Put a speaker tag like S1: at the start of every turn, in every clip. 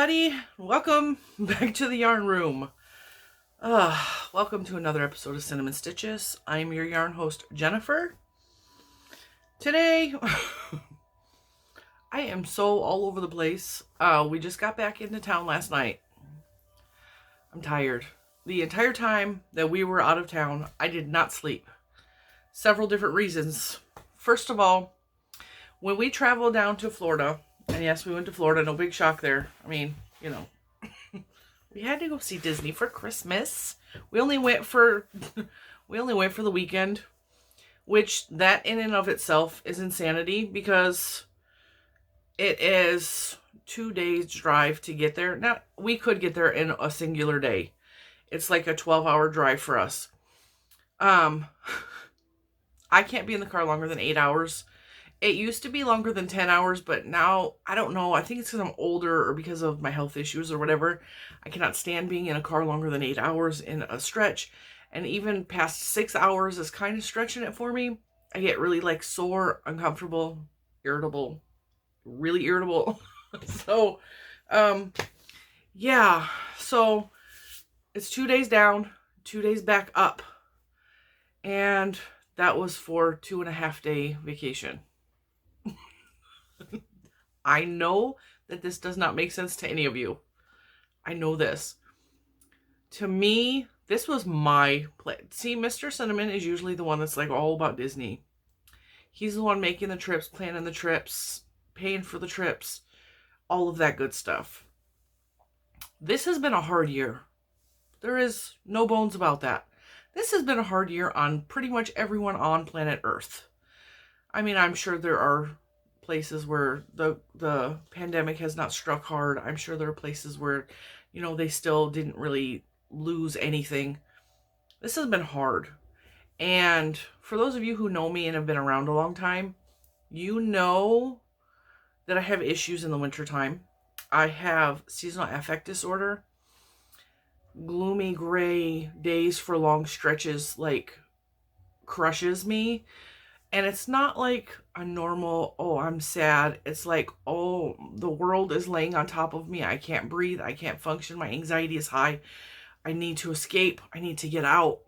S1: everybody. Welcome back to the yarn room. Welcome to another episode of Cinnamon Stitches. I'm your yarn host, Jennifer. Today, I am so all over the place. We just got back into town last night. I'm tired. The entire time that we were out of town, I did not sleep. Several different reasons. First of all, when we traveled down to Florida, and yes, we went to Florida, no big shock there. I mean, you know, we had to go see Disney for Christmas. We only went for the weekend, which that in and of itself is insanity because it is 2 days drive to get there. Now, we could get there in a singular day. It's like a 12-hour drive for us. I can't be in the car longer than 8 hours. It used to be longer than 10 hours, but now, I don't know. I think it's because I'm older or because of my health issues or whatever. I cannot stand being in a car longer than 8 hours in a stretch. And even past 6 hours is kind of stretching it for me. I get really like sore, uncomfortable, irritable, really irritable. So, yeah. So, it's 2 days down, 2 days back up. And that was for 2.5 day vacation. I know that this does not make sense to any of you. I know this. To me, this was my plan. See, Mr. Cinnamon is usually the one that's like all about Disney. He's the one making the trips, planning the trips, paying for the trips, all of that good stuff. This has been a hard year. There is no bones about that. This has been a hard year on pretty much everyone on planet Earth. I mean, I'm sure there are places where the pandemic has not struck hard. I'm sure there are places where, you know, they still didn't really lose anything. This has been hard. And for those of you who know me and have been around a long time, you know that I have issues in the wintertime. I have seasonal affect disorder. Gloomy gray days for long stretches like crushes me. And it's not like a normal, oh, I'm sad. It's like, oh, the world is laying on top of me. I can't breathe. I can't function. My anxiety is high. I need to escape. I need to get out.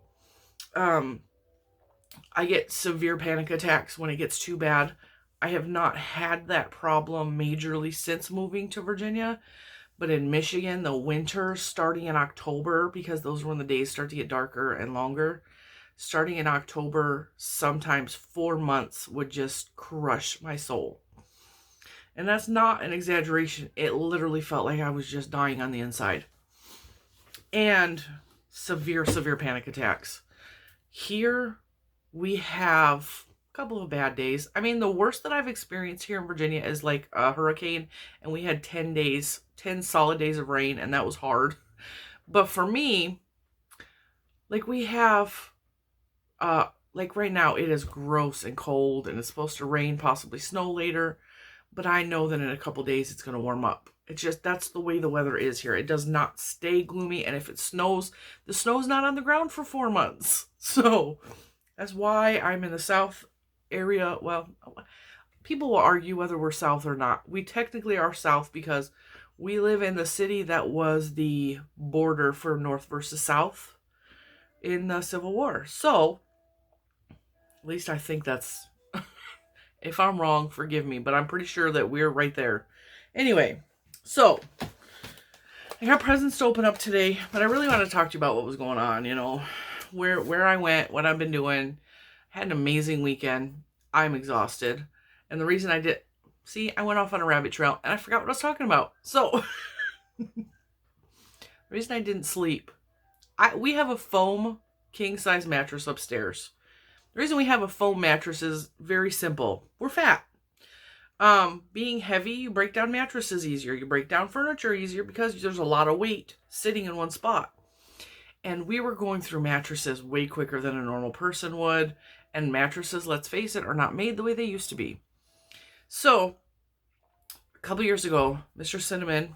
S1: I get severe panic attacks when it gets too bad. I have not had that problem majorly since moving to Virginia. But in Michigan, the winter starting in October, because those are when the days start to get darker and longer, starting in October, sometimes 4 months would just crush my soul. And that's not an exaggeration. It literally felt like I was just dying on the inside. And severe, severe panic attacks. Here, we have a couple of bad days. I mean, the worst that I've experienced here in Virginia is like a hurricane. And we had 10 solid days of rain. And that was hard. But for me, like we have... like right now it is gross and cold and it's supposed to rain, possibly snow later, but I know that in a couple days it's going to warm up. It's just, that's the way the weather is here. It does not stay gloomy, and if it snows, the snow's not on the ground for 4 months. So that's why I'm in the south area. Well, people will argue whether we're south or not. We technically are south because we live in the city that was the border for North versus South in the Civil War. So at least I think that's, if I'm wrong, forgive me, but I'm pretty sure that we're right there. Anyway, so I got presents to open up today, but I really want to talk to you about what was going on, you know, where I went, what I've been doing. I had an amazing weekend. I'm exhausted. And the reason I went off on a rabbit trail and I forgot what I was talking about. So the reason I didn't sleep, we have a foam king-size mattress upstairs. The reason we have a foam mattress is very simple. We're fat. Being heavy, you break down mattresses easier. You break down furniture easier because there's a lot of weight sitting in one spot. And we were going through mattresses way quicker than a normal person would. And mattresses, let's face it, are not made the way they used to be. So, a couple years ago, Mr. Cinnamon,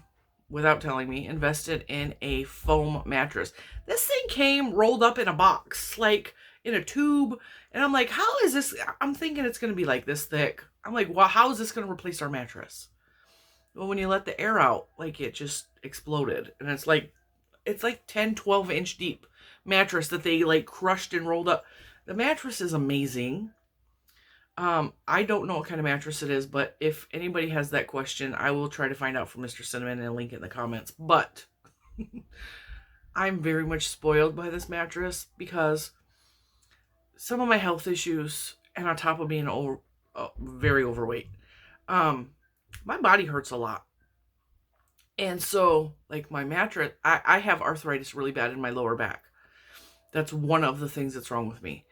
S1: without telling me, invested in a foam mattress. This thing came rolled up in a box, like in a tube. And I'm like, how is this? I'm thinking it's going to be like this thick. I'm like, well, how is this going to replace our mattress? Well, when you let the air out, like it exploded. And it's like 10, 12-inch deep mattress that they like crushed and rolled up. The mattress is amazing. I don't know what kind of mattress it is, but if anybody has that question, I will try to find out from Mr. Cinnamon and link it in the comments. But I'm very much spoiled by this mattress because some of my health issues, and on top of being very overweight, my body hurts a lot. And so, like, my mattress, I have arthritis really bad in my lower back. That's one of the things that's wrong with me.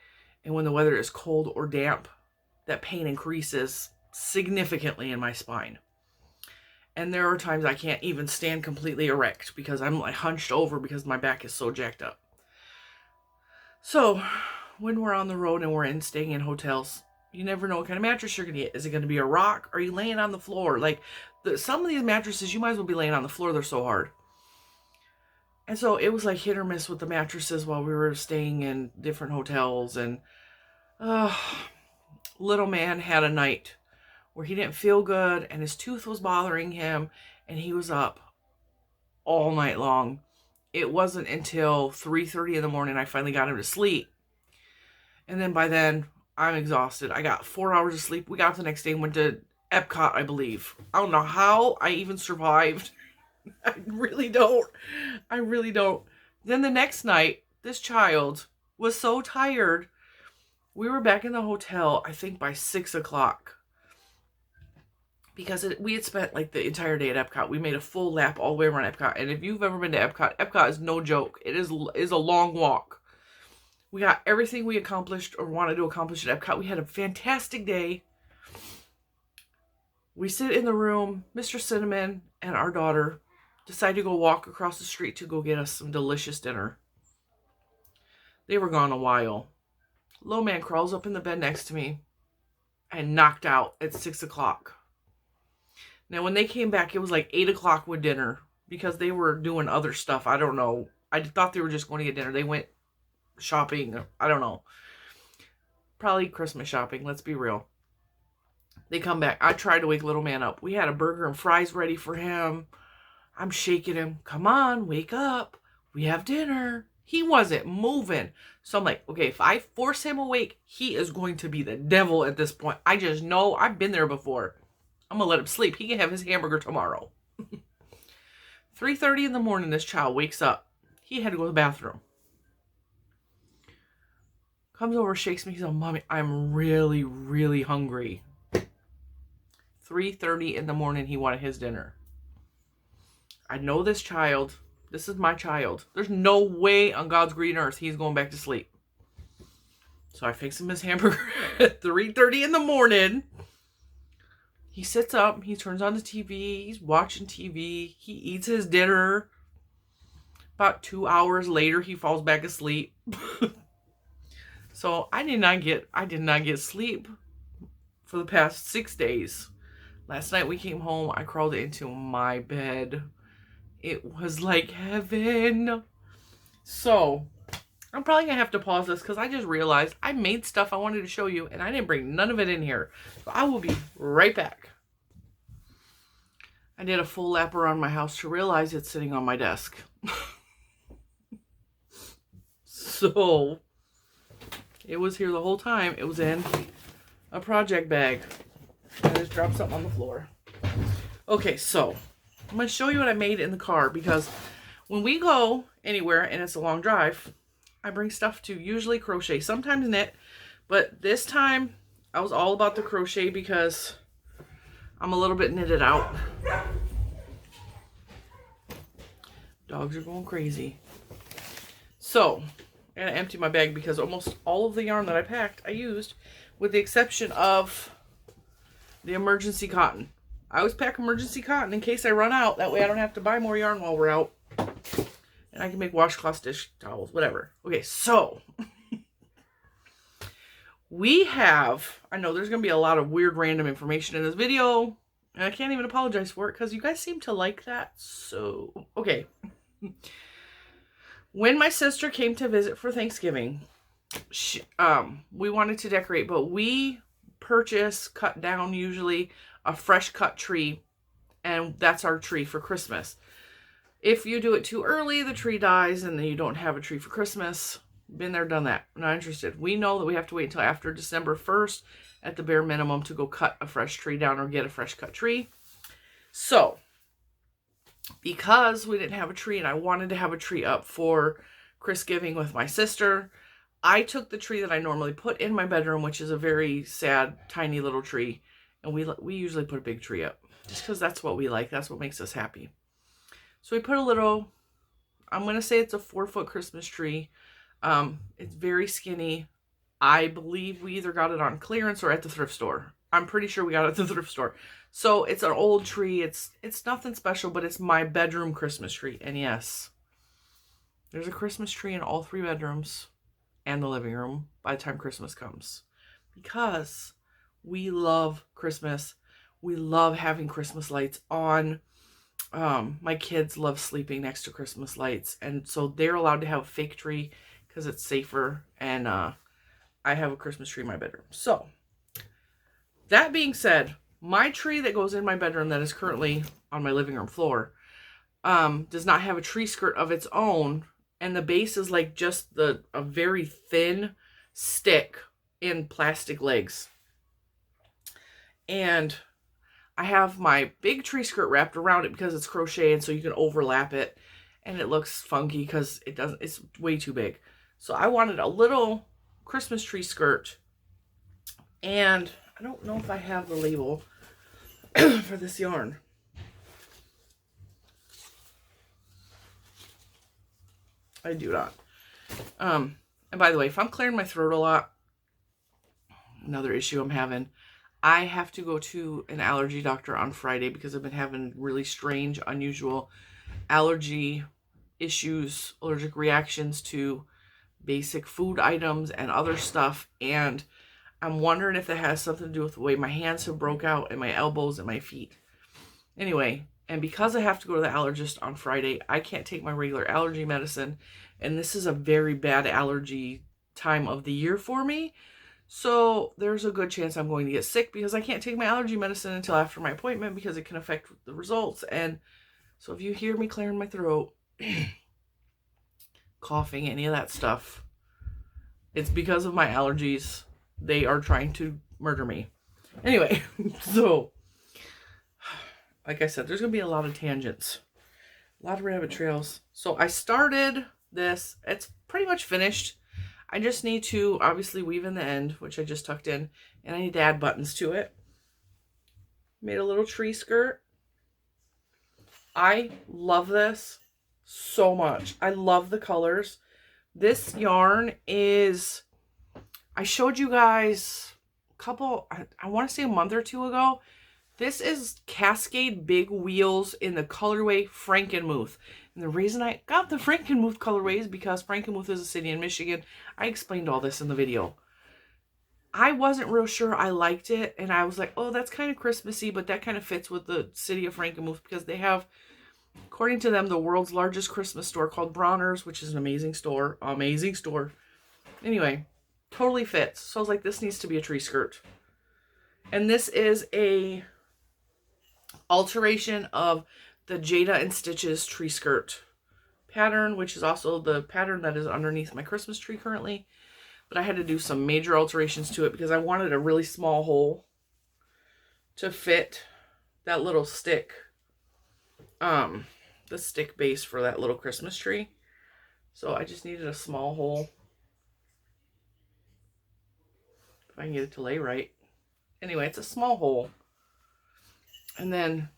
S1: And when the weather is cold or damp, that pain increases significantly in my spine. And there are times I can't even stand completely erect because I'm like hunched over because my back is so jacked up. So when we're on the road and we're staying in hotels, you never know what kind of mattress you're going to get. Is it going to be a rock? Or are you laying on the floor? Like some of these mattresses, you might as well be laying on the floor. They're so hard. And so it was like hit or miss with the mattresses while we were staying in different hotels. And little man had a night where he didn't feel good and his tooth was bothering him and he was up all night long. It wasn't until 3:30 in the morning I finally got him to sleep. And then by then, I'm exhausted. I got 4 hours of sleep. We got up the next day and went to Epcot, I believe. I don't know how I even survived. I really don't. Then the next night, this child was so tired. We were back in the hotel, I think by 6 o'clock. Because we had spent like the entire day at Epcot. We made a full lap all the way around Epcot. And if you've ever been to Epcot, Epcot is no joke. It is a long walk. We got everything we accomplished or wanted to accomplish at Epcot. We had a fantastic day. We sit in the room. Mr. Cinnamon and our daughter decide to go walk across the street to go get us some delicious dinner. They were gone a while. Low man crawls up in the bed next to me and knocked out at 6 o'clock. Now, when they came back, it was like 8 o'clock with dinner because they were doing other stuff. I don't know. I thought they were just going to get dinner. They went shopping. I don't know. Probably Christmas shopping. Let's be real. They come back. I tried to wake little man up. We had a burger and fries ready for him. I'm shaking him. Come on, wake up. We have dinner. He wasn't moving. So I'm like, okay, if I force him awake, he is going to be the devil at this point. I just know. I've been there before. I'm going to let him sleep. He can have his hamburger tomorrow. 3:30 in the morning, this child wakes up. He had to go to the bathroom. Comes over, shakes me. He's like, Mommy, I'm really, really hungry. 3:30 in the morning, he wanted his dinner. I know this child. This is my child. There's no way on God's green earth he's going back to sleep. So I fix him his hamburger at 3:30 in the morning. He sits up. He turns on the TV. He's watching TV. He eats his dinner. About 2 hours later, he falls back asleep. So I did not get sleep for the past 6 days. Last night we came home. I crawled into my bed. It was like heaven. So I'm probably going to have to pause this because I just realized I made stuff I wanted to show you and I didn't bring none of it in here. So I will be right back. I did a full lap around my house to realize it's sitting on my desk. So it was here the whole time. It was in a project bag. I just dropped something on the floor. Okay, so I'm going to show you what I made in the car because when we go anywhere and it's a long drive, I bring stuff to usually crochet, sometimes knit, but this time I was all about the crochet because I'm a little bit knitted out. Dogs are going crazy. So I'm going to empty my bag because almost all of the yarn that I packed I used, with the exception of the emergency cotton. I always pack emergency cotton in case I run out. That way I don't have to buy more yarn while we're out. And I can make washcloths, dish towels, whatever. Okay, so we have, I know there's going to be a lot of weird random information in this video. And I can't even apologize for it because you guys seem to like that. So, okay. When my sister came to visit for Thanksgiving, we wanted to decorate, but we cut down usually a fresh cut tree, and that's our tree for Christmas. If you do it too early, the tree dies and then you don't have a tree for Christmas. Been there, done that. Not interested. We know that we have to wait until after December 1st at the bare minimum to go cut a fresh tree down or get a fresh cut tree. So, because we didn't have a tree and I wanted to have a tree up for Christgiving with my sister, I took the tree that I normally put in my bedroom, which is a very sad, tiny little tree, and we usually put a big tree up just because that's what we like. That's what makes us happy. So we put a little, I'm going to say it's a 4-foot Christmas tree. It's very skinny. I believe we either got it on clearance or at the thrift store. I'm pretty sure we got it at the thrift store. So it's an old tree. It's nothing special, but it's my bedroom Christmas tree. And yes, there's a Christmas tree in all 3 bedrooms and the living room by the time Christmas comes. Because we love Christmas. We love having Christmas lights on. My kids love sleeping next to Christmas lights. And so they're allowed to have a fake tree because it's safer. And I have a Christmas tree in my bedroom. So, that being said, my tree that goes in my bedroom that is currently on my living room floor does not have a tree skirt of its own. And the base is like just a very thin stick in plastic legs. And I have my big tree skirt wrapped around it because it's crochet and so you can overlap it. And it looks funky because it's way too big. So I wanted a little Christmas tree skirt. And I don't know if I have the label for this yarn. I do not. And by the way, if I'm clearing my throat a lot, another issue I'm having, I have to go to an allergy doctor on Friday because I've been having really strange, unusual allergy issues, allergic reactions to basic food items and other stuff. And I'm wondering if that has something to do with the way my hands have broke out and my elbows and my feet. Anyway, and because I have to go to the allergist on Friday, I can't take my regular allergy medicine. And this is a very bad allergy time of the year for me. So there's a good chance I'm going to get sick because I can't take my allergy medicine until after my appointment because it can affect the results. And so if you hear me clearing my throat, coughing, any of that stuff, it's because of my allergies. They are trying to murder me. Anyway, so like I said, there's going to be a lot of tangents, a lot of rabbit trails. So I started this. It's pretty much finished. I just need to obviously weave in the end, which I just tucked in, and I need to add buttons to it. Made a little tree skirt. I love this so much. I love the colors. This yarn is, I showed you guys a couple, I want to say a month or 2 ago. This is Cascade Big Wheels in the colorway Frankenmuth. And the reason I got the Frankenmuth colorway is because Frankenmuth is a city in Michigan. I explained all this in the video. I wasn't real sure I liked it. And I was like, oh, that's kind of Christmassy, but that kind of fits with the city of Frankenmuth because they have, according to them, the world's largest Christmas store called Bronner's, which is an amazing store. Amazing store. Anyway, totally fits. So I was like, this needs to be a tree skirt. And this is a alteration of the Jada and Stitches tree skirt pattern, which is also the pattern that is underneath my Christmas tree currently. But I had to do some major alterations to it because I wanted a really small hole to fit that little stick, the stick base for that little Christmas tree. So I just needed a small hole. If I can get it to lay right. Anyway, it's a small hole. And then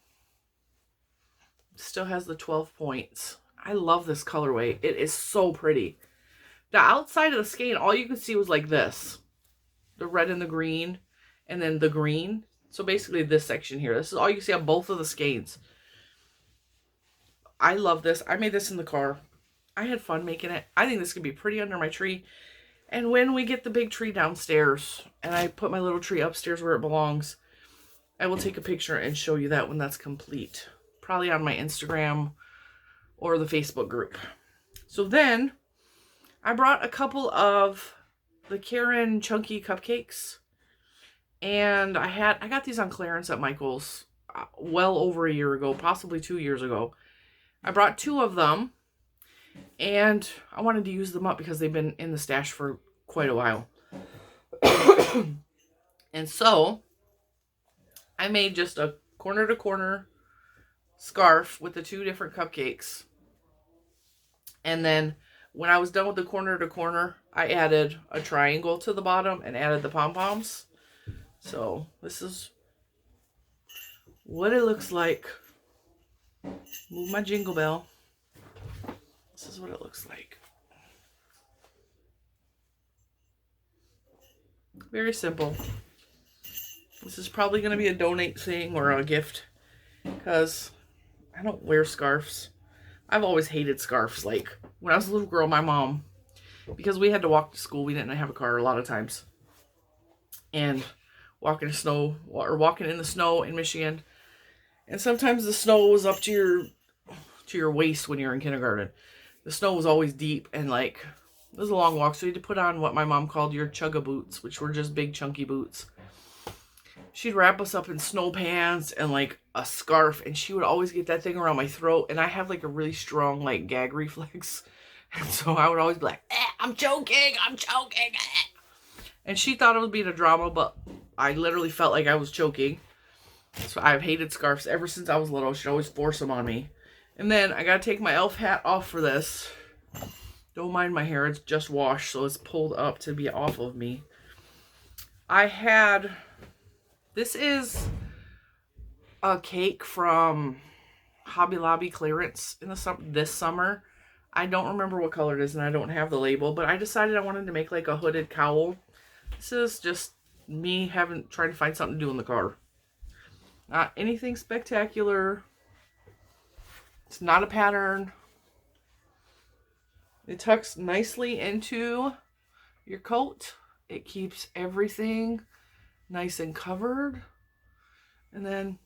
S1: still has the 12 points. I love this colorway. It is so pretty. The outside of the skein, all you could see was like this. The red and the green. And then the green. So basically this section here. This is all you see on both of the skeins. I love this. I made this in the car. I had fun making it. I think this could be pretty under my tree. And when we get the big tree downstairs and I put my little tree upstairs where it belongs, I will take a picture and show you that when that's complete. Probably on my Instagram or the Facebook group. So then I brought a couple of the Karen Chunky Cupcakes. And I got these on clearance at Michael's well over a year ago, possibly 2 years ago. I brought 2 of them, and I wanted to use them up because they've been in the stash for quite a while. And so I made just a corner to corner scarf with the 2 different cupcakes. And then when I was done with the corner to corner, I added a triangle to the bottom and added the pom-poms. So this is what it looks like. Move my jingle bell. This is what it looks like. Very simple. This is probably going to be a donate thing or a gift, because I don't wear scarves. I've always hated scarves. Like, when I was a little girl, my mom, because we had to walk to school, we didn't have a car a lot of times. And walking in the snow in Michigan. And sometimes the snow was up to your waist when you're in kindergarten. The snow was always deep, and like, it was a long walk, so you had to put on what my mom called your chugga boots, which were just big chunky boots. She'd wrap us up in snow pants and like a scarf, and she would always get that thing around my throat, and I have like a really strong like gag reflex, and so I would always be like, I'm choking, and she thought it was being a drama, but I literally felt like I was choking. So I've hated scarves ever since I was little. She'd always force them on me. And then I gotta take my elf hat off for this. Don't mind my hair, it's just washed, so it's pulled up to be off of me. This is a cake from Hobby Lobby clearance in this summer. I don't remember what color it is, and I don't have the label, but I decided I wanted to make like a hooded cowl. This is just me trying to find something to do in the car. Not anything spectacular. It's not a pattern. It tucks nicely into your coat. It keeps everything nice and covered. And then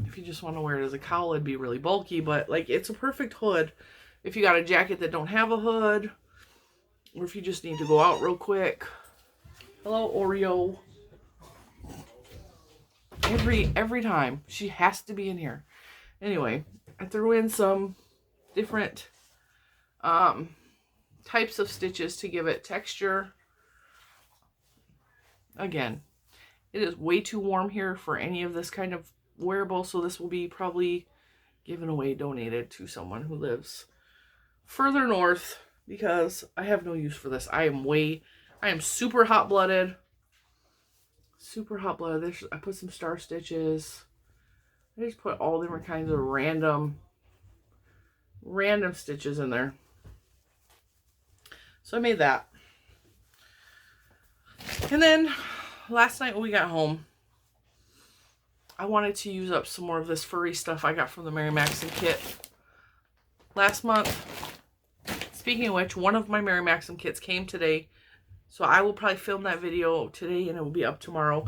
S1: if you just want to wear it as a cowl, it'd be really bulky, but like, it's a perfect hood if you got a jacket that don't have a hood, or if you just need to go out real quick. Hello, Oreo. Every time she has to be in here. Anyway, I threw in some different types of stitches to give it texture. Again, it is way too warm here for any of this kind of wearable, so this will be probably given away, donated to someone who lives further north, because I have no use for this. I am super hot-blooded. Super hot-blooded. I put some star stitches. I just put all different kinds of random stitches in there. So I made that. And then last night when we got home, I wanted to use up some more of this furry stuff I got from the Mary Maxim kit last month. Speaking of which, one of my Mary Maxim kits came today, so I will probably film that video today and it will be up tomorrow.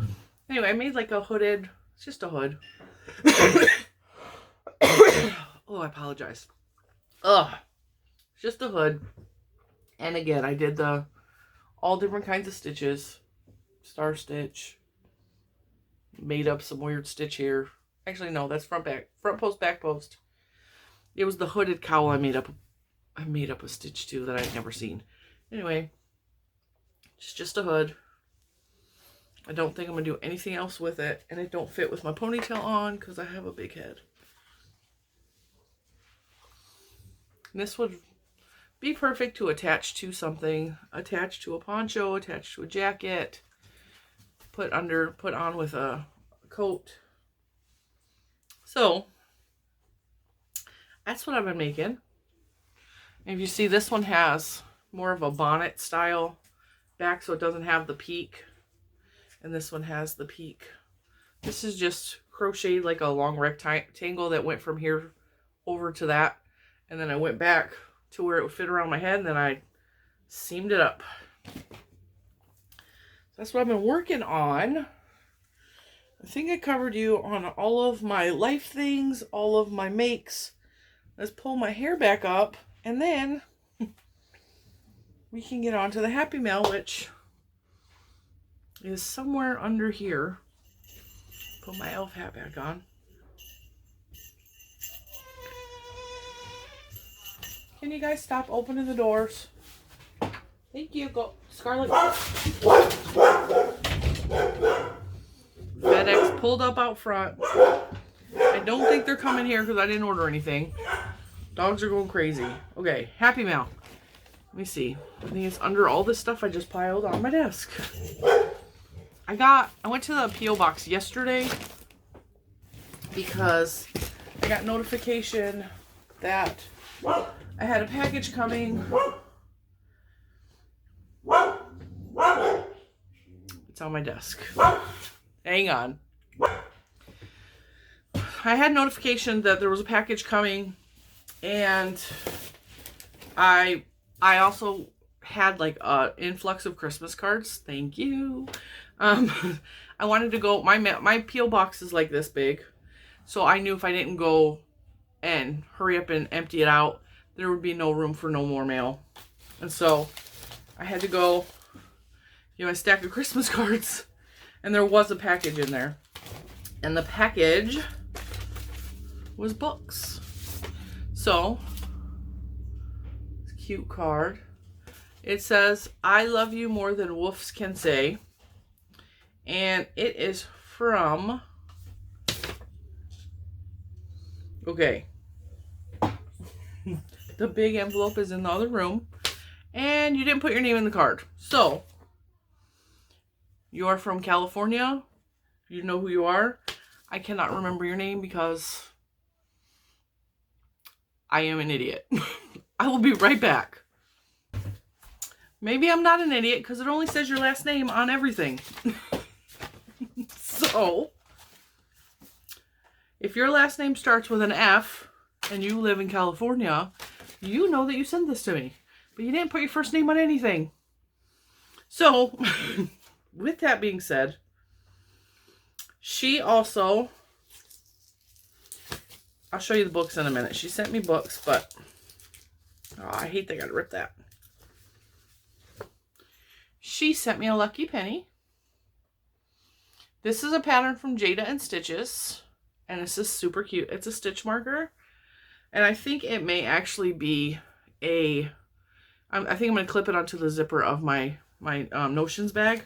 S1: Anyway, I made like a hooded, it's just a hood. Oh, I apologize. It's just a hood. And again, I did all different kinds of stitches. Star stitch. Made up some weird stitch here. Actually, no, that's front post, back post. It was the hooded cowl I made up a stitch to that I'd never seen. Anyway, it's just a hood. I don't think I'm going to do anything else with it. And it don't fit with my ponytail on because I have a big head. And this would be perfect to attach to something. Attach to a poncho, attach to a jacket. Put on with a coat. So, that's what I've been making. And if you see, this one has more of a bonnet style back, so it doesn't have the peak. And this one has the peak. This is just crocheted like a long rectangle that went from here over to that. And then I went back to where it would fit around my head, and then I seamed it up. That's what I've been working on. I think I covered you on all of my life things, all of my makes. Let's pull my hair back up, and then we can get on to the Happy Mail, which is somewhere under here. Put my elf hat back on. Can you guys stop opening the doors? Thank you. Go, Scarlett. FedEx pulled up out front. I don't think they're coming here because I didn't order anything. Dogs are going crazy. Okay, Happy Mail. Let me see. I think it's under all this stuff I just piled on my desk. I went to the P.O. box yesterday because I got notification that I had a package coming. It's on my desk. Hang on. I had notification that there was a package coming, and I also had like an influx of Christmas cards. Thank you. I wanted to go, my P.O. box is like this big. So I knew if I didn't go and hurry up and empty it out, there would be no room for no more mail. And so I had to go get my stack of Christmas cards, and there was a package in there. And the package was books. So, cute card. It says, I love you more than wolves can say. And it is from, okay, the big envelope is in the other room, and you didn't put your name in the card. So, you are from California. You know who you are. I cannot remember your name because I am an idiot. I will be right back. Maybe I'm not an idiot because it only says your last name on everything. So, if your last name starts with an F and you live in California, you know that you sent this to me. But you didn't put your first name on anything. So, with that being said, she also, I'll show you the books in a minute. She sent me books, but I hate they gotta rip that. She sent me a Lucky Penny. This is a pattern from Jada and Stitches, and this is super cute. It's a stitch marker, and I think it may actually be I think I'm going to clip it onto the zipper of my Notions bag.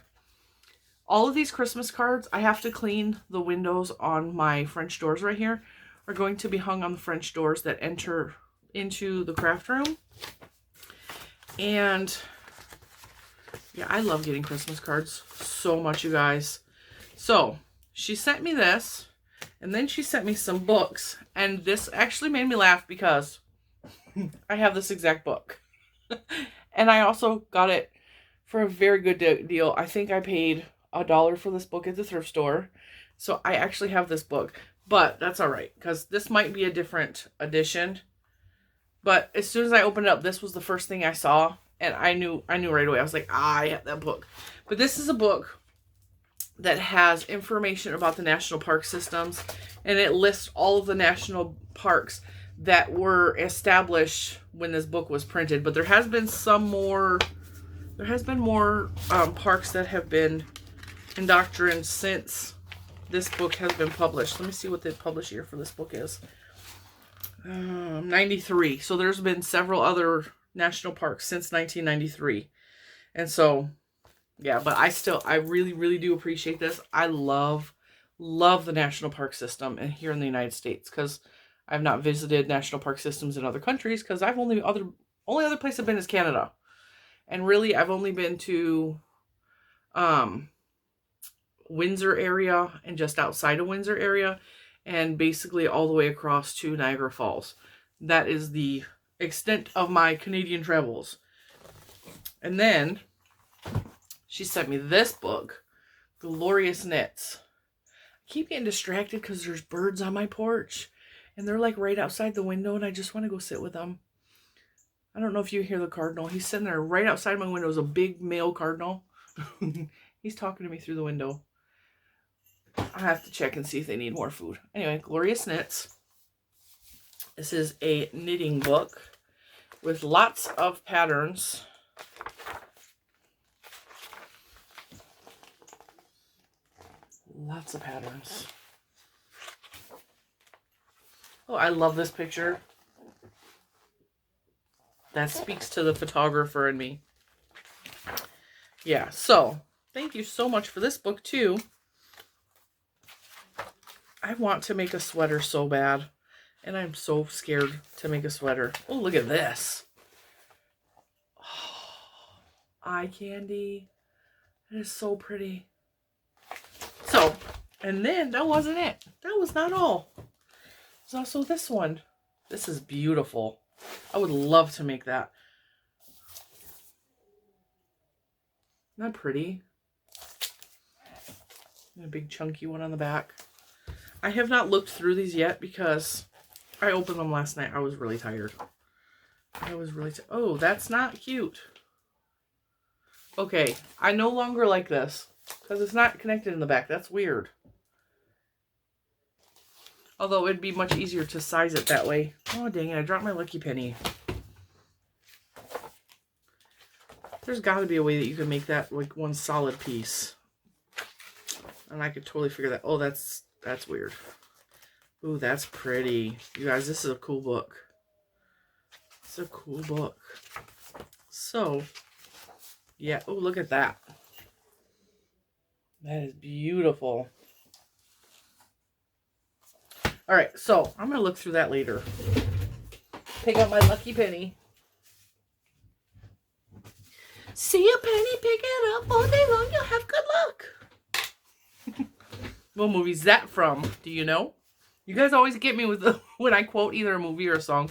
S1: All of these Christmas cards, I have to clean the windows on my French doors right here, are going to be hung on the French doors that enter into the craft room. And yeah, I love getting Christmas cards so much, you guys. So, she sent me this, and then she sent me some books, and this actually made me laugh because I have this exact book. And I also got it for a very good deal. I think I paid $1 for this book at the thrift store. So, I actually have this book, but that's all right because this might be a different edition. But as soon as I opened it up, this was the first thing I saw, and I knew right away. I was like, I have that book. But this is a book that has information about the national park systems, and it lists all of the national parks that were established when this book was printed. But there has been more parks that have been indoctrined since this book has been published. Let me see what the published year for this book is. 93. So there's been several other national parks since 1993. And so, yeah, but I really, really do appreciate this. I love the national park system and here in the United States, because I've not visited national park systems in other countries because only other place I've been is Canada. And really, I've only been to Windsor area and just outside of Windsor area, and basically all the way across to Niagara Falls. That is the extent of my Canadian travels. And then she sent me this book, Glorious Knits. I keep getting distracted because there's birds on my porch, and they're like right outside the window, and I just want to go sit with them. I don't know if you hear the cardinal. He's sitting there right outside my window. Is a big male cardinal. He's talking to me through the window. I have to check and see if they need more food. Anyway, Glorious Knits. This is a knitting book with lots of patterns. Lots of patterns. Oh, I love this picture. That speaks to the photographer in me. Yeah, so thank you so much for this book too. I want to make a sweater so bad, and I'm so scared to make a sweater. Oh, look at this. Oh, eye candy. It is so pretty. So, and then that wasn't it. That was not all. There's also this one. This is beautiful. I would love to make that. Isn't that pretty? And a big chunky one on the back. I have not looked through these yet because I opened them last night. I was really tired. Oh, that's not cute. Okay, I no longer like this because it's not connected in the back. That's weird. Although it'd be much easier to size it that way. Oh, dang it. I dropped my lucky penny. There's got to be a way that you can make that like one solid piece. And I could totally figure that. Oh, that's weird. Ooh, that's pretty. You guys, this is a cool book. It's a cool book. So, yeah. Oh, look at that. That is beautiful. All right, so I'm going to look through that later. Pick up my lucky penny. See a penny, pick it up all day long. You'll have good luck. What movie's that from? Do you know? You guys always get me with when I quote either a movie or a song.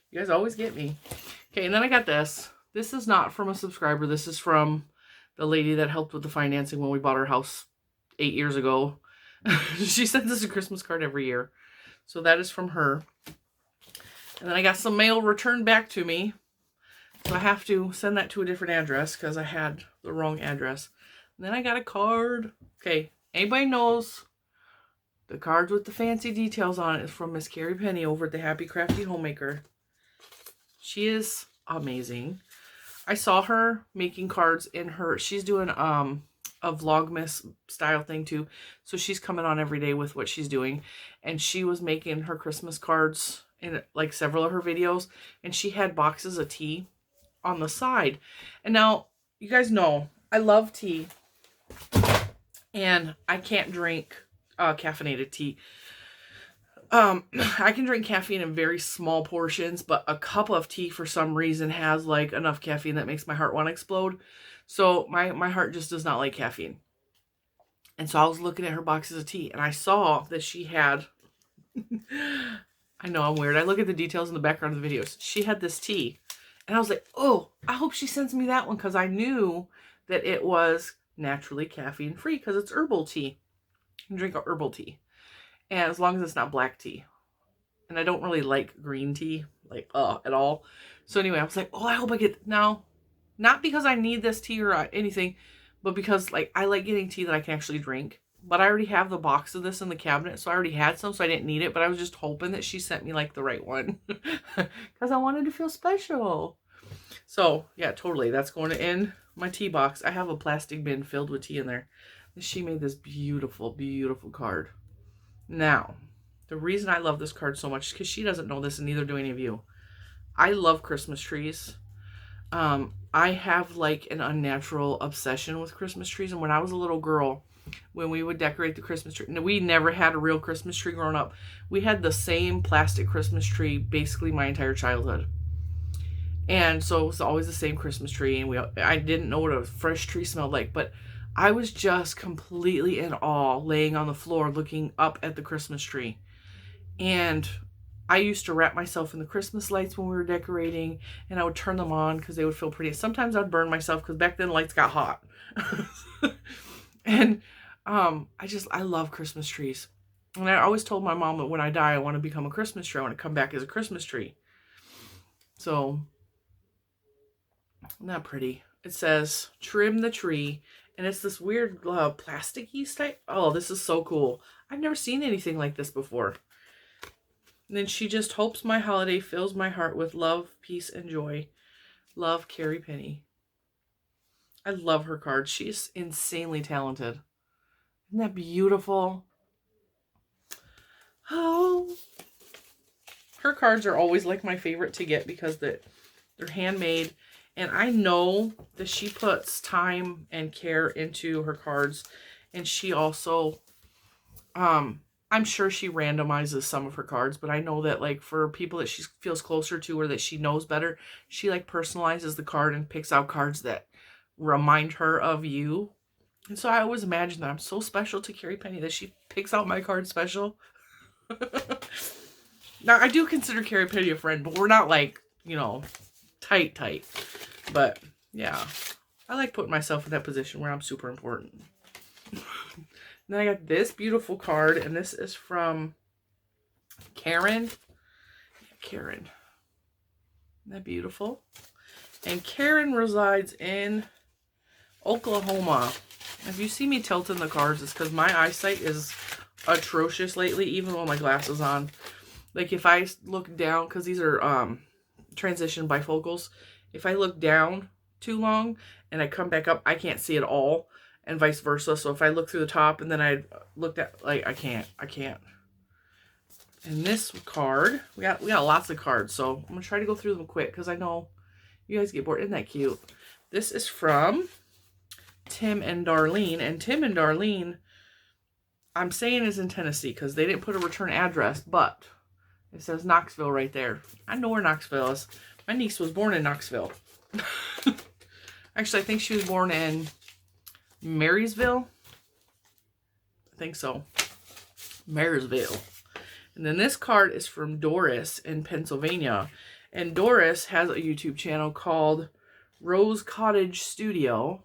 S1: You guys always get me. Okay, and then I got this. This is not from a subscriber. This is from the lady that helped with the financing when we bought our house 8 years ago. She sends us a Christmas card every year. So that is from her. And then I got some mail returned back to me. So I have to send that to a different address because I had the wrong address. And then I got a card. Okay, anybody knows the cards with the fancy details on it is from Miss Carrie Penny over at the Happy Crafty Homemaker. She is amazing. I saw her making cards in her, she's doing a Vlogmas style thing too. So she's coming on every day with what she's doing. And she was making her Christmas cards in like several of her videos. And she had boxes of tea on the side. And now, you guys know, I love tea. And I can't drink caffeinated tea. I can drink caffeine in very small portions, but a cup of tea for some reason has like enough caffeine that makes my heart want to explode. So my heart just does not like caffeine. And so I was looking at her boxes of tea and I saw that she had, I know I'm weird. I look at the details in the background of the videos. She had this tea and I was like, oh, I hope she sends me that one because I knew that it was naturally caffeine free because it's herbal tea. You can drink a herbal tea. And as long as it's not black tea. And I don't really like green tea, like, at all. So anyway, I was like, oh, I hope I get, now, not because I need this tea or anything, but because, like, I like getting tea that I can actually drink. But I already have the box of this in the cabinet, so I already had some, so I didn't need it. But I was just hoping that she sent me, like, the right one. Because I wanted to feel special. So, yeah, totally. That's going to end my tea box. I have a plastic bin filled with tea in there. She made this beautiful, beautiful card. Now, the reason I love this card so much is because she doesn't know this and neither do any of you. I love Christmas trees. I have like an unnatural obsession with Christmas trees. And when I was a little girl, when we would decorate the Christmas tree, we never had a real Christmas tree growing up. We had the same plastic Christmas tree basically my entire childhood. And so it was always the same Christmas tree. And I didn't know what a fresh tree smelled like, but I was just completely in awe laying on the floor looking up at the Christmas tree. And I used to wrap myself in the Christmas lights when we were decorating, and I would turn them on because they would feel pretty. Sometimes I'd burn myself because back then lights got hot. And I love Christmas trees. And I always told my mom that when I die, I want to become a Christmas tree. I want to come back as a Christmas tree. So, not pretty. It says, trim the tree. And it's this weird plasticky type. Oh, this is so cool. I've never seen anything like this before. And then she just hopes my holiday fills my heart with love, peace, and joy. Love, Carrie Penny. I love her cards. She's insanely talented. Isn't that beautiful? Oh. Her cards are always like my favorite to get because They're handmade. And I know that she puts time and care into her cards. And she also, I'm sure she randomizes some of her cards, but I know that like for people that she feels closer to or that she knows better, she like personalizes the card and picks out cards that remind her of you. And so I always imagine that I'm so special to Carrie Penny that she picks out my card special. Now, I do consider Carrie Penny a friend, but we're not like, you know, tight. But yeah, I like putting myself in that position where I'm super important. Then I got this beautiful card, and this is from Karen. Karen. Isn't that beautiful? And Karen resides in Oklahoma. If you see me tilting the cards, it's because my eyesight is atrocious lately, even with my glasses on. Like if I look down, because these are transition bifocals, if I look down too long and I come back up, I can't see at all, and vice versa. So if I look through the top and then I looked at, like, I can't. And this card, we got lots of cards, so I'm gonna try to go through them quick because I know you guys get bored. Isn't that cute? This is from Tim and Darlene, and Tim and Darlene, I'm saying is in Tennessee because they didn't put a return address, but it says Knoxville right there. I know where Knoxville is. My niece was born in Knoxville. Actually, I think she was born in Marysville. I think so. Marysville. And then this card is from Doris in Pennsylvania. And Doris has a YouTube channel called Rose Cottage Studio.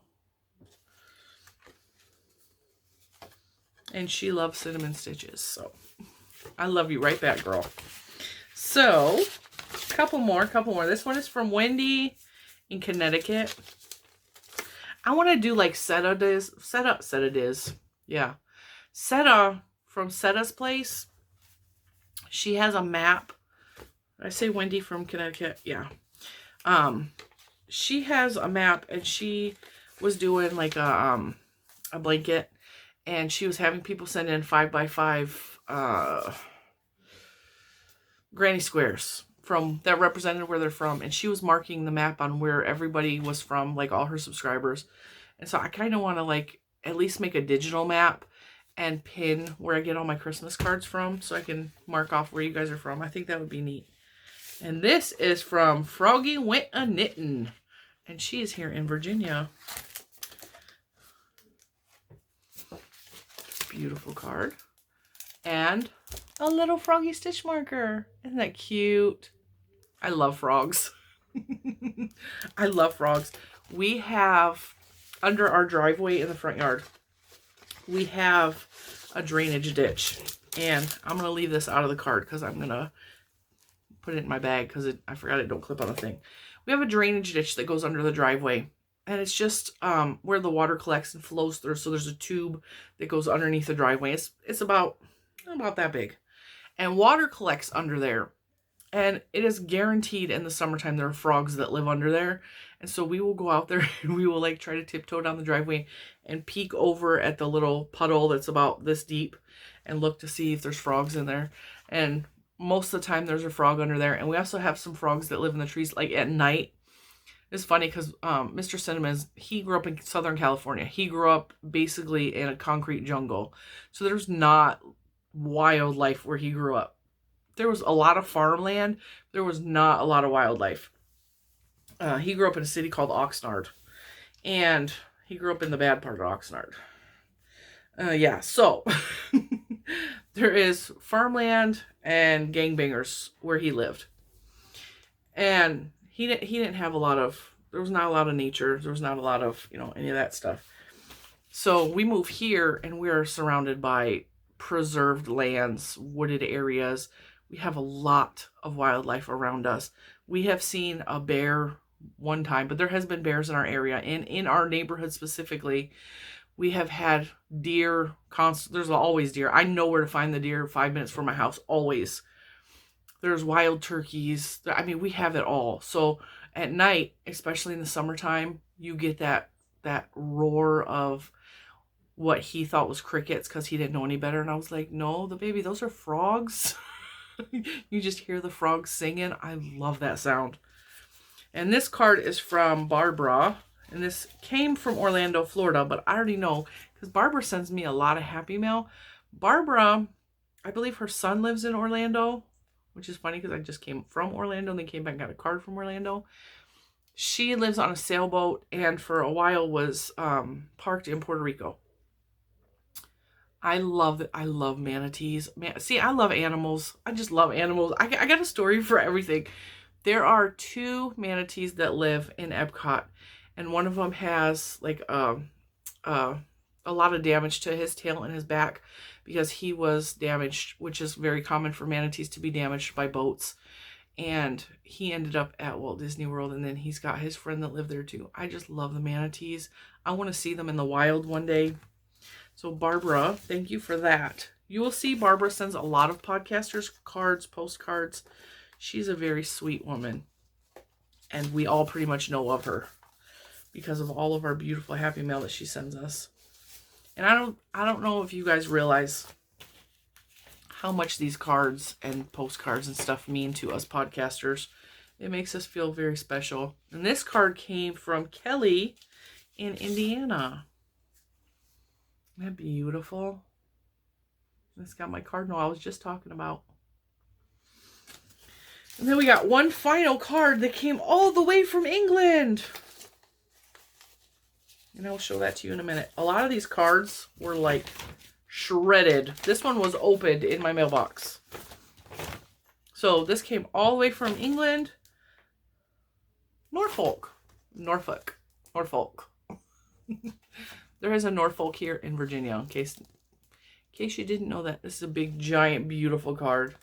S1: And she loves cinnamon stitches. So I love you right back, girl. So, couple more. This one is from Wendy in Connecticut. I want to do like Seta Diz. Yeah. Seta from Seta's Place. She has a map. I say Wendy from Connecticut. Yeah. She has a map, and she was doing like a blanket, and she was having people send in 5x5 granny squares from that represented where they're from, and she was marking the map on where everybody was from, like all her subscribers. And so I kind of want to like at least make a digital map and pin where I get all my Christmas cards from, so I can mark off where you guys are from. I think that would be neat. And this is from Froggy Went a Knittin', and she is here in Virginia. Beautiful card. And a little froggy stitch marker. Isn't that cute? I love frogs. I love frogs. We have, under our driveway in the front yard, we have a drainage ditch. And I'm going to leave this out of the card because I'm going to put it in my bag because I forgot it don't clip on the thing. We have a drainage ditch that goes under the driveway. And it's just where the water collects and flows through. So there's a tube that goes underneath the driveway. It's about that big. And water collects under there. And it is guaranteed in the summertime there are frogs that live under there. And so we will go out there and we will like try to tiptoe down the driveway and peek over at the little puddle that's about this deep and look to see if there's frogs in there. And most of the time there's a frog under there. And we also have some frogs that live in the trees like at night. It's funny because Mr. Cinnamon, he grew up in Southern California. He grew up basically in a concrete jungle. So there's not wildlife where he grew up. There was a lot of farmland. There was not a lot of wildlife. He grew up in a city called Oxnard. And he grew up in the bad part of Oxnard. Yeah, so there is farmland and gangbangers where he lived. And he didn't have a lot of, there was not a lot of nature. There was not a lot of, any of that stuff. So we move here and we are surrounded by preserved lands, wooded areas. We have a lot of wildlife around us. We have seen a bear one time, but there has been bears in our area. And in our neighborhood specifically, we have had deer. There's always deer. I know where to find the deer 5 minutes from my house, always. There's wild turkeys. I mean, we have it all. So at night, especially in the summertime, you get that roar of what he thought was crickets because he didn't know any better. And I was like, no, baby, those are frogs. You just hear the frogs singing. I love that sound. And this card is from Barbara. And this came from Orlando, Florida. But I already know because Barbara sends me a lot of happy mail. Barbara, I believe her son lives in Orlando, which is funny because I just came from Orlando and then came back and got a card from Orlando. She lives on a sailboat and for a while was parked in Puerto Rico. I love manatees. See, I love animals. I just love animals. I got a story for everything. There are 2 manatees that live in Epcot, and one of them has like a lot of damage to his tail and his back because he was damaged, which is very common for manatees to be damaged by boats. And he ended up at Walt Disney World, and then he's got his friend that lived there too. I just love the manatees. I want to see them in the wild one day. So Barbara, thank you for that. You will see Barbara sends a lot of podcasters cards, postcards. She's a very sweet woman. And we all pretty much know of her because of all of our beautiful happy mail that she sends us. And I don't know if you guys realize how much these cards and postcards and stuff mean to us podcasters. It makes us feel very special. And this card came from Kelly in Indiana. Isn't that beautiful? It's got my cardinal I was just talking about. And then we got one final card that came all the way from England. And I'll show that to you in a minute. A lot of these cards were like shredded. This one was opened in my mailbox. So this came all the way from England. Norfolk. There is a Norfolk here in Virginia, in case you didn't know that. This is a big, giant, beautiful card.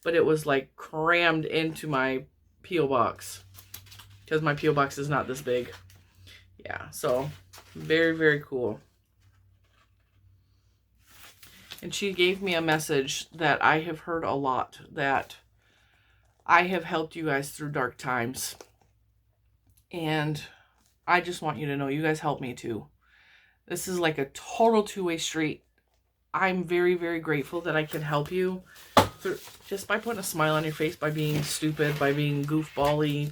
S1: But it was like crammed into my P.O. box. Because my P.O. box is not this big. Yeah, so very, very cool. And she gave me a message that I have heard a lot, that I have helped you guys through dark times. And I just want you to know you guys help me too. This is like a total two-way street. I'm very, very grateful that I can help you just by putting a smile on your face, by being stupid, by being goofball-y.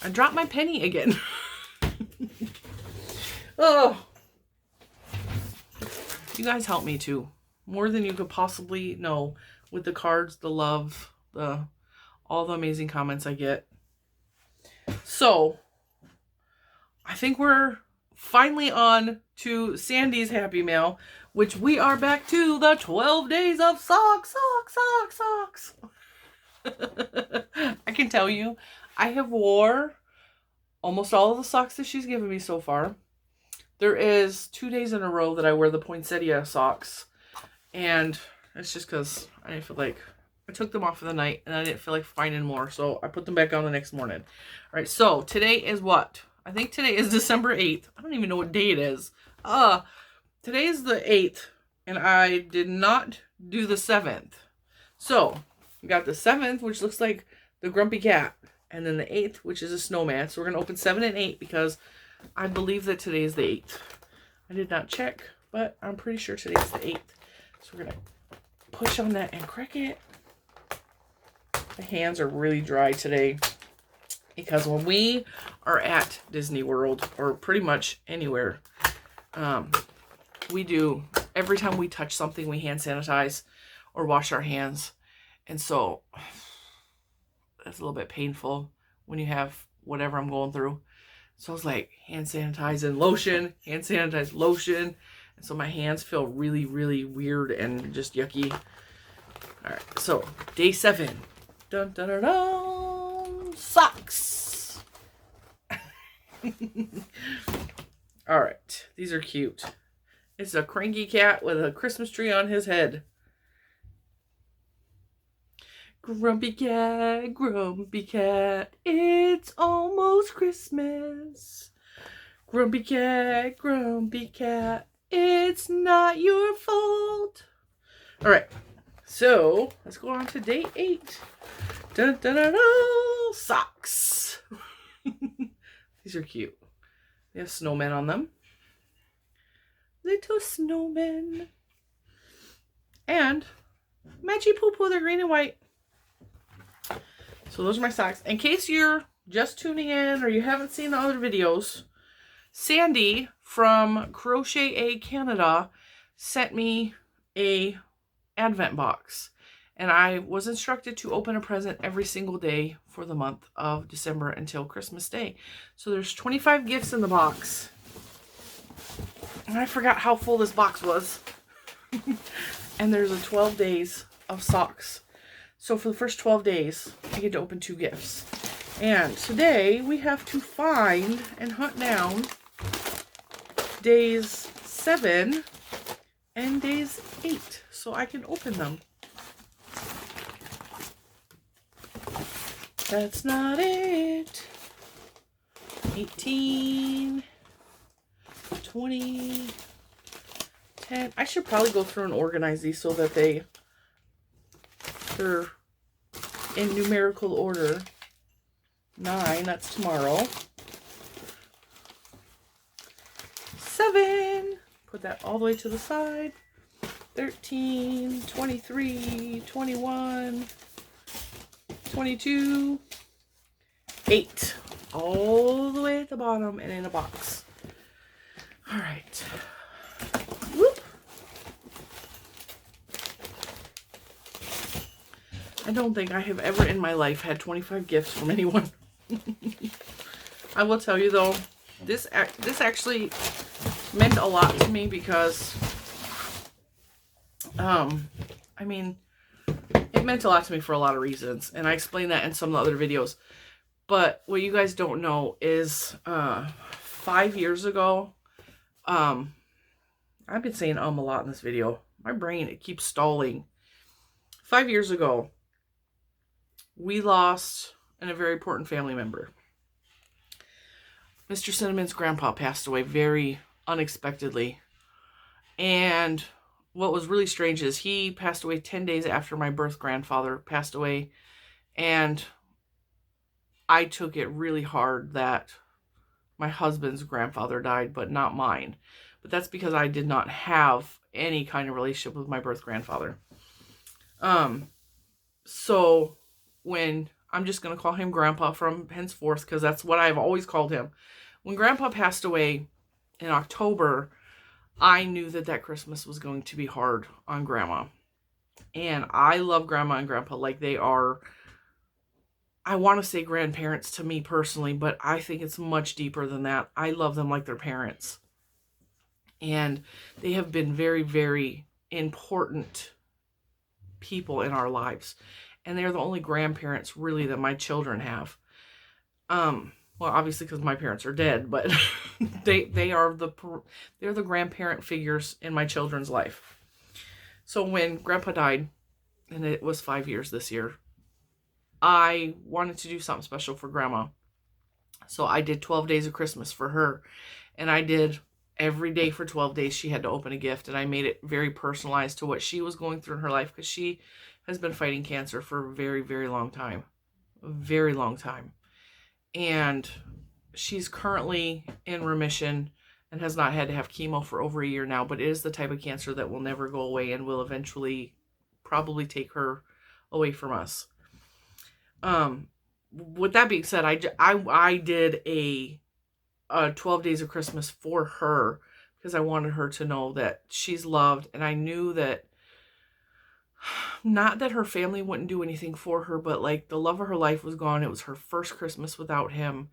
S1: I dropped my penny again. Oh, you guys help me too. More than you could possibly know with the cards, the love, all the amazing comments I get. So, I think we're finally on to Sandy's Happy Mail, which we are back to the 12 days of socks. I can tell you, I have wore almost all of the socks that she's given me so far. There is 2 days in a row that I wear the poinsettia socks. And it's just because I didn't feel like, I took them off for the night and I didn't feel like finding more. So I put them back on the next morning. All right, so today is what? I think today is December 8th. I don't even know what day it is. Today is the 8th and I did not do the 7th. So we got the 7th, which looks like the grumpy cat. And then the 8th, which is a snowman. So we're going to open 7 and 8 because I believe that today is the 8th. I did not check, but I'm pretty sure today is the 8th. So we're going to push on that and crack it. The hands are really dry today because when we are at Disney World or pretty much anywhere, we do, every time we touch something, we hand sanitize or wash our hands. And so that's a little bit painful when you have whatever I'm going through. So I was like, hand sanitize and lotion, hand sanitize, lotion. And so my hands feel really, really weird and just yucky. All right, so day 7. Dun, dun, dun, dun. Socks. All right, these are cute. It's a cranky cat with a Christmas tree on his head. Grumpy cat, it's almost Christmas. Grumpy cat, it's not your fault. All right, so let's go on to day 8. Dun, dun, dun, dun, socks. These are cute. They have snowmen on them. Little snowmen. And matchy poo-poo, they're green and white. So those are my socks. In case you're just tuning in or you haven't seen the other videos, Sandy from Crochet A Canada sent me a advent box. And I was instructed to open a present every single day for the month of December until Christmas Day. So there's 25 gifts in the box. And I forgot how full this box was. And there's a 12 days of socks. So for the first 12 days, I get to open 2 gifts. And today we have to find and hunt down days 7 and days 8 so I can open them. That's not it. 18, 20, 10. I should probably go through and organize these so that they're in numerical order. 9, that's tomorrow. 7, put that all the way to the side. 13, 23, 21, 22, 8. All the way at the bottom and in a box. All right. Whoop. I don't think I have ever in my life had 25 gifts from anyone. I will tell you though, this actually meant a lot to me because, I mean, it meant a lot to me for a lot of reasons, and I explained that in some of the other videos. But what you guys don't know is, 5 years ago, I've been saying a lot in this video. My brain, it keeps stalling. 5 years ago, we lost a very important family member. Mr. Cinnamon's grandpa passed away very unexpectedly. And what was really strange is he passed away 10 days after my birth grandfather passed away. And I took it really hard that my husband's grandfather died, but not mine. But that's because I did not have any kind of relationship with my birth grandfather. So when, I'm just going to call him Grandpa from henceforth, because that's what I've always called him. When Grandpa passed away in October, I knew that that Christmas was going to be hard on Grandma. And I love Grandma and Grandpa like they are, I want to say grandparents to me personally, but I think it's much deeper than that. I love them like their parents. And they have been very, very important people in our lives. And they're the only grandparents really that my children have. Well, obviously because my parents are dead, but they're the grandparent figures in my children's life. So when Grandpa died, and it was 5 years this year, I wanted to do something special for Grandma. So I did 12 days of Christmas for her. And I did every day for 12 days she had to open a gift. And I made it very personalized to what she was going through in her life, because she has been fighting cancer for a very, very long time. A very long time. And she's currently in remission and has not had to have chemo for over a year now. But it is the type of cancer that will never go away and will eventually probably take her away from us. With that being said, I did a 12 days of Christmas for her because I wanted her to know that she's loved. And I knew that, not that her family wouldn't do anything for her, but like the love of her life was gone. It was her first Christmas without him.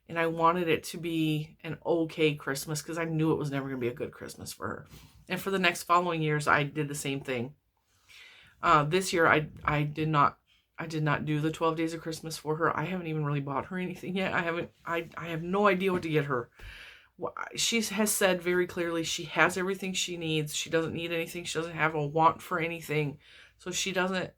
S1: And I wanted it to be an okay Christmas because I knew it was never going to be a good Christmas for her. And for the next following years, I did the same thing. This year, I did not do the 12 days of Christmas for her. I haven't even really bought her anything yet. I have no idea what to get her. She has said very clearly she has everything she needs. She doesn't need anything. She doesn't have a want for anything. So she doesn't,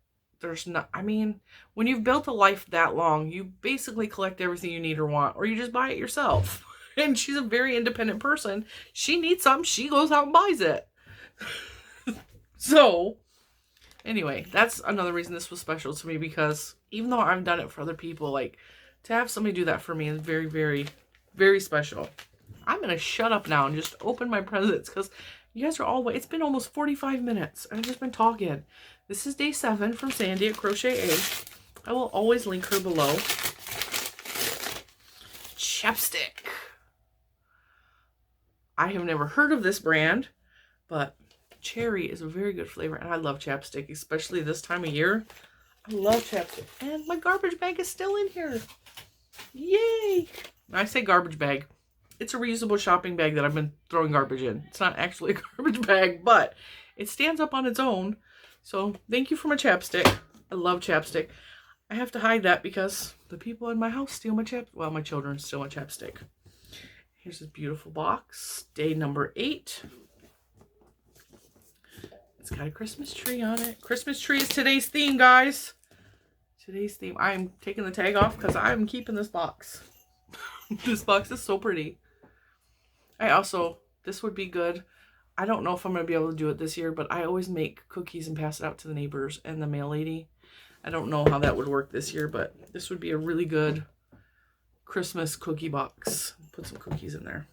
S1: I mean, when you've built a life that long, you basically collect everything you need or want, or you just buy it yourself. And she's a very independent person. She needs something, she goes out and buys it. So, anyway, that's another reason this was special to me, because even though I've done it for other people, like, to have somebody do that for me is very, very, very special. I'm going to shut up now and just open my presents, because you guys are all, it's been almost 45 minutes. I've just been talking. This is day 7 from Sandy at Crochet A. I will always link her below. chapstick. I have never heard of this brand, but cherry is a very good flavor, and I love chapstick, especially this time of year. I love chapstick. And my garbage bag is still in here. Yay! I say garbage bag. It's a reusable shopping bag that I've been throwing garbage in. It's not actually a garbage bag, but it stands up on its own. So thank you for my chapstick. I love chapstick. I have to hide that because the people in my house steal my well, my children steal my chapstick. Here's this beautiful box. Day number 8. It's got a Christmas tree on it. Christmas tree is today's theme, guys. Today's theme. I'm taking the tag off because I'm keeping this box. This box is so pretty. This would be good. I don't know if I'm going to be able to do it this year, but I always make cookies and pass it out to the neighbors and the mail lady. I don't know how that would work this year, but this would be a really good Christmas cookie box. Put some cookies in there.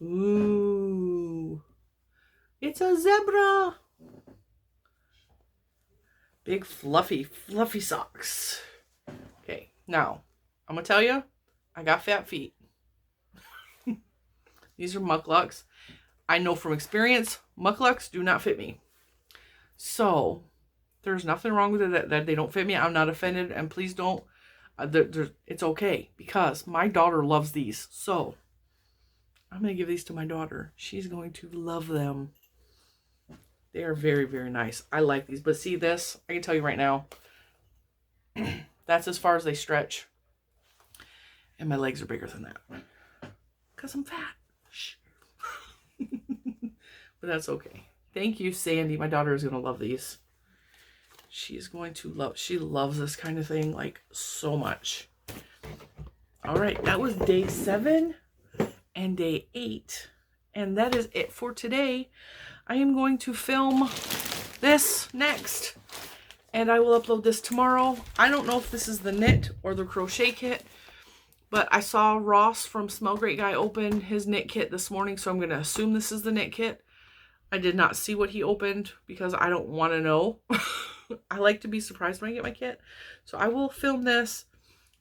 S1: Ooh. It's a zebra. Big fluffy socks. Okay, now, I'm going to tell you, I got fat feet. These are mucklucks. I know from experience, mucklucks do not fit me. So, there's nothing wrong with it that they don't fit me. I'm not offended, and please don't. It's okay, because my daughter loves these. So, I'm going to give these to my daughter. She's going to love them. They are very, very nice. I like these. But see this? I can tell you right now. That's as far as they stretch. And my legs are bigger than that. Because I'm fat. Shh. But that's okay. Thank you, Sandy. My daughter is going to love these. She's going to love... She loves this kind of thing, like, so much. All right. That was day 7 and day 8. And that is it for today. I am going to film this next. And I will upload this tomorrow. I don't know if this is the knit or the crochet kit. But I saw Ross from Smell Great Guy open his knit kit this morning. So I'm going to assume this is the knit kit. I did not see what he opened because I don't want to know. I like to be surprised when I get my kit. So I will film this.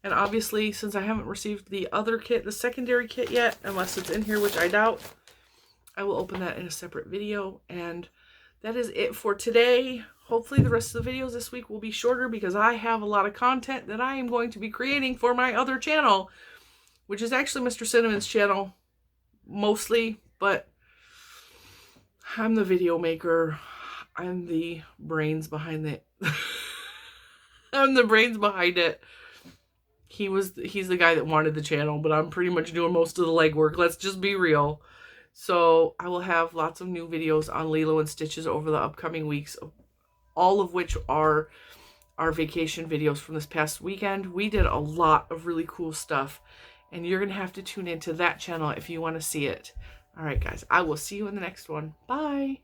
S1: And obviously, since I haven't received the other kit, the secondary kit yet, unless it's in here, which I doubt, I will open that in a separate video. And that is it for today. Hopefully the rest of the videos this week will be shorter because I have a lot of content that I am going to be creating for my other channel, which is actually Mr. Cinnamon's channel, mostly, but I'm the video maker. I'm the brains behind it. I'm the brains behind it. He's the guy that wanted the channel, but I'm pretty much doing most of the legwork. Let's just be real. So I will have lots of new videos on Lilo and Stitches over the upcoming weeks, all of which are our vacation videos from this past weekend. We did a lot of really cool stuff, and you're going to have to tune into that channel if you want to see it. All right, guys, I will see you in the next one. Bye.